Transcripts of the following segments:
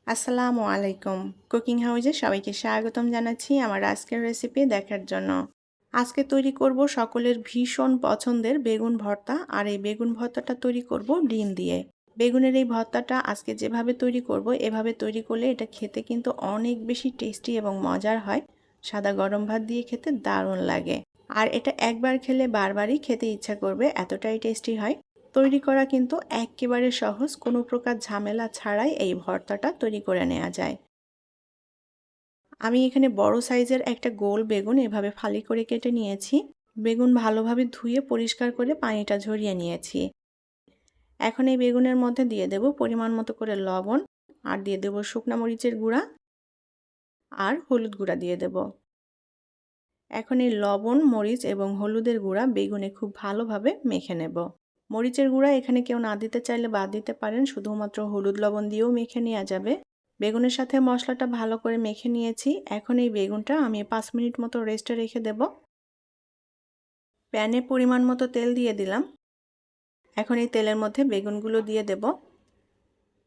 আসসালামু আলাইকুম। কুকিং হাউসে সবাইকে স্বাগতম জানাচ্ছি আমার আজকের রেসিপি দেখার জন্য। আজকে তৈরি করব সকলের ভীষণ পছন্দের বেগুন ভর্তা, আর এই বেগুন ভর্তাটা তৈরি করব ডিম দিয়ে। বেগুনের এই ভর্তাটা আজকে যেভাবে তৈরি করব এভাবে তৈরি করলে এটা খেতে কিন্তু অনেক বেশি টেস্টি এবং মজার হয়। সাদা গরম ভাত দিয়ে খেতে দারুণ লাগে, আর এটা একবার খেলে বারবারই খেতে ইচ্ছা করবে, এতটাই টেস্টি হয়। তৈরি করা কিন্তু একেবারে সহজ, কোনো প্রকার ঝামেলা ছাড়াই এই ভর্তাটা তৈরি করে নেওয়া যায়। আমি এখানে বড় সাইজের একটা গোল বেগুন এভাবে ফালি করে কেটে নিয়েছি। বেগুন ভালোভাবে ধুয়ে পরিষ্কার করে পানিটা ঝরিয়ে নিয়েছি। এখন এই বেগুনের মধ্যে দিয়ে দেব পরিমাণ মতো করে লবণ, আর দিয়ে দেব শুকনা মরিচের গুঁড়া আর হলুদ গুঁড়া দিয়ে দেব। এখন এই লবণ, মরিচ এবং হলুদের গুঁড়া বেগুনে খুব ভালোভাবে মেখে নেব। মরিচের গুঁড়া এখানে কেউ না দিতে চাইলে বাদ দিতে পারেন, শুধুমাত্র হলুদ লবণ দিয়েও মেখে নেওয়া যাবে। বেগুনের সাথে মশলাটা ভালো করে মেখে নিয়েছি। এখন এই বেগুনটা আমি 5 মিনিট মতো রেস্টে রেখে দেব। প্যানে পরিমাণ মতো তেল দিয়ে দিলাম। এখন এই তেলের মধ্যে বেগুনগুলো দিয়ে দেব।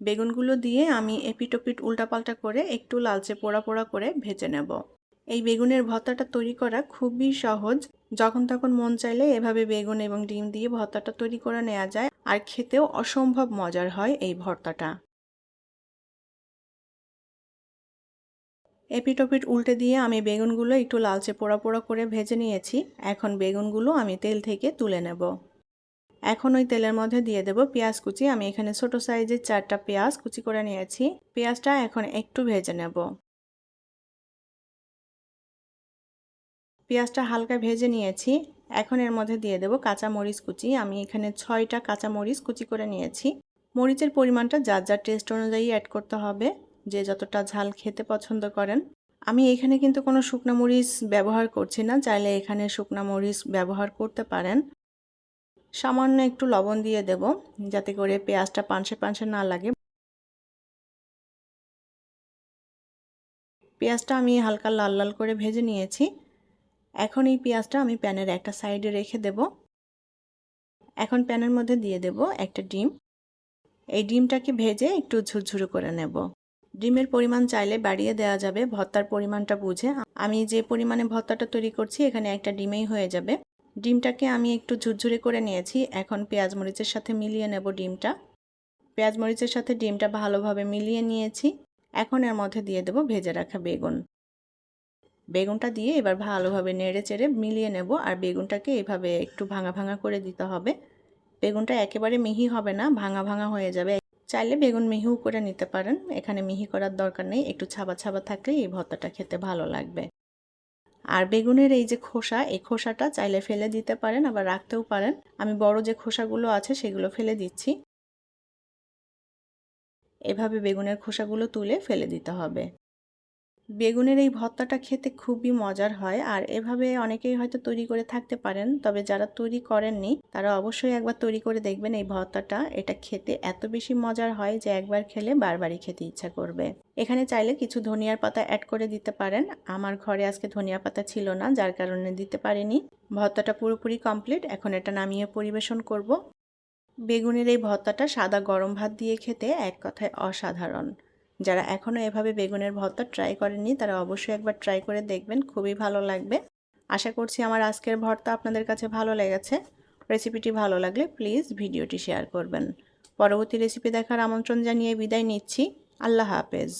বেগুনগুলো দিয়ে আমি এপিটোপিট উল্টাপাল্টা করে একটু লালচে পোড়া পোড়া করে ভেজে নেব। এই বেগুনের ভর্তাটা তৈরি করা খুবই সহজ। যখন তখন মন চাইলে এভাবে বেগুন এবং ডিম দিয়ে ভর্তাটা তৈরি করে নেওয়া যায়, আর খেতেও অসম্ভব মজার হয় এই ভর্তাটা। এপিটোপিট উল্টে দিয়ে আমি বেগুনগুলো একটু লালচে পোড়া পোড়া করে ভেজে নিয়েছি। এখন বেগুনগুলো আমি তেল থেকে তুলে নেব। এখন ওই তেলের মধ্যে দিয়ে দেব পেঁয়াজ কুচি। আমি এখানে ছোট সাইজের 4টা পেঁয়াজ কুচি করে নিয়েছি। পেঁয়াজটা এখন একটু ভেজে নেব। পেঁয়াজটা হালকা ভেজে নিয়েছি। এখন এর মধ্যে দিয়ে দেব কাঁচা মরিচ কুচি। আমি এখানে 6টা কাঁচা মরিচ কুচি করে নিয়েছি। মরিচের পরিমাণটা যার যার টেস্ট অনুযায়ী অ্যাড করতে হবে, যে যতটা ঝাল খেতে পছন্দ করেন। আমি এখানে কিন্তু কোনো শুকনো মরিচ ব্যবহার করছি না, চাইলে এখানে শুকনো মরিচ ব্যবহার করতে পারেন। সামান্য একটু লবণ দিয়ে দেব, যাতে করে পেঁয়াজটা পানসে পানসে না লাগে। পেঁয়াজটা আমি হালকা লাল লাল করে ভেজে নিয়েছি। এখন এই পেঁয়াজটা আমি প্যানের একটা সাইডে রেখে দেব। এখন প্যানের মধ্যে দিয়ে দেব একটা ডিম। এই ডিমটাকে ভেজে একটু ঝুরঝুরে করে নেব। ডিমের পরিমাণ চাইলে বাড়িয়ে দেওয়া যাবে ভর্তার পরিমাণটা বুঝে। আমি যে পরিমাণে ভর্তাটা তৈরি করছি এখানে একটা ডিমেই হয়ে যাবে। ডিমটাকে আমি একটু ঝুরঝুরে করে নিয়েছি। এখন পেঁয়াজ মরিচের সাথে মিলিয়ে নেব ডিমটা। পেঁয়াজ মরিচের সাথে ডিমটা ভালোভাবে মিলিয়ে নিয়েছি। এখন এর মধ্যে দিয়ে দেব ভেজে রাখা বেগুন। বেগুনটা দিয়ে এবার ভালোভাবে নেড়ে চেড়ে মিলিয়ে নেব, আর বেগুনটাকে এভাবে একটু ভাঙা ভাঙা করে দিতে হবে। বেগুনটা একেবারে মিহি হবে না, ভাঙা ভাঙা হয়ে যাবে। চাইলে বেগুন মিহিও করে নিতে পারেন, এখানে মিহি করার দরকার নেই। একটু ছাবা ছাবা থাকলে এই ভর্তাটা খেতে ভালো লাগবে। আর বেগুনের এই যে খোসা, এই খোসাটা চাইলে ফেলে দিতে পারেন, আবার রাখতেও পারেন। আমি বড় যে খোসাগুলো আছে সেগুলো ফেলে দিচ্ছি। এভাবে বেগুনের খোসাগুলো তুলে ফেলে দিতে হবে। বেগুনের এই ভর্তাটা খেতে খুবই মজার হয়, আর এভাবে অনেকেই হয়তো তৈরি করে থাকতে পারেন, তবে যারা তৈরি করেননি তারা অবশ্যই একবার তৈরি করে দেখবেন এই ভর্তাটা। এটা খেতে এত বেশি মজার হয় যে একবার খেলে বারবারই খেতে ইচ্ছা করবে। এখানে চাইলে কিছু ধনিয়ার পাতা অ্যাড করে দিতে পারেন। আমার ঘরে আজকে ধনিয়া পাতা ছিল না, যার কারণে দিতে পারিনি। ভর্তাটা পুরোপুরি কমপ্লিট। এখন এটা নামিয়ে পরিবেশন করব। বেগুনের এই ভর্তাটা সাদা গরম ভাত দিয়ে খেতে এক কথায় অসাধারণ। যারা এখনও এভাবে বেগুনের ভর্তা ট্রাই করেননি তারা অবশ্যই একবার ট্রাই করে দেখবেন, খুবই ভালো লাগবে। আশা করছি আমার আজকের ভর্তা আপনাদের কাছে ভালো লেগেছে। রেসিপিটি ভালো লাগলে প্লিজ ভিডিওটি শেয়ার করবেন। পরবর্তী রেসিপি দেখার আমন্ত্রণ জানিয়ে বিদায় নিচ্ছি। আল্লাহ হাফেজ।